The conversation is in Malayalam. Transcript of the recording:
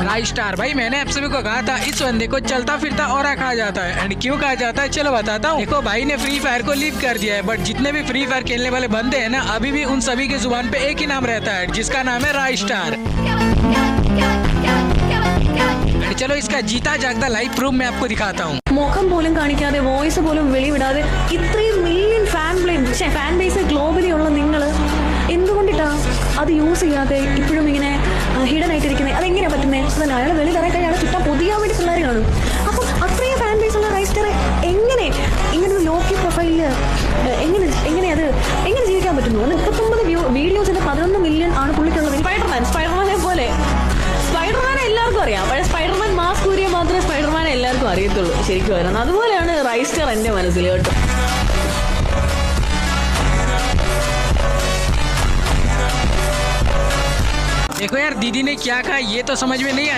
राइट स्टार भाई, मैंने आप सभी को कहा था इस बंदे को चलता फिरता ऑरा कहा जाता है। एंड क्यों कहा जाता है चलो बताता हूँ। देखो भाई ने फ्री फायर को लीव कर दिया है, बट जितने भी फ्री फायर खेलने वाले बंदे हैं ना, अभी भी उन सभी की जुबान पे एक ही नाम रहता है, जिसका नाम है राइट स्टार। चलो इसका जीता जागता लाइव प्रूफ मैं आपको दिखाता हूँ। മുഖം പോലും കാണിക്കാതെ വോയിസ് പോലും വെളിവിടാതെ ഇത്രയും മില്യൺ ഫാൻ ബേസ് ഗ്ലോബലി ഉള്ള നിങ്ങൾ എന്തുകൊണ്ടിട്ടാ അത് യൂസ് ചെയ്യാതെ ഇപ്പോഴും ഇങ്ങനെ ഹിഡൻ ആയിട്ടിരിക്കുന്നത്? അതെങ്ങനെയാ പറ്റുന്നത്? അതല്ല, അയാൾ വെളി തറ കഴിയാണ് ചുറ്റാൻ പൊതിയാൻ വേണ്ടി പിള്ളേർ കാണും. അപ്പം അത്രയും ഫാൻ ബേസ് ഉള്ള റൈസ്റ്ററെ എങ്ങനെ ഇങ്ങനൊരു ലോക്കി പ്രൊഫൈലിൽ എങ്ങനെ ജീവിക്കാൻ പറ്റുന്നു? 39 വീഡിയോസിന്റെ 11 മില്യൺ ആണ് പുള്ളിക്കുള്ളത്. സ്പൈഡർമാനെ പോലെ സ്പൈഡർമാനെ എല്ലാവർക്കും അറിയാം, പക്ഷേ സ്പൈഡർമാൻ മാസ്ക് ഊരിയാൽ മാത്രമേ സ്പൈഡർമാനെ എല്ലാവർക്കും അറിയത്തുള്ളൂ ശരിക്കും വരുന്നത്. അതുപോലെയാണ് റൈസ്റ്റർ എൻ്റെ മനസ്സിൽ കേട്ടോ. देखो यार दीदी ने क्या कहा ये तो समझ में नहीं आया।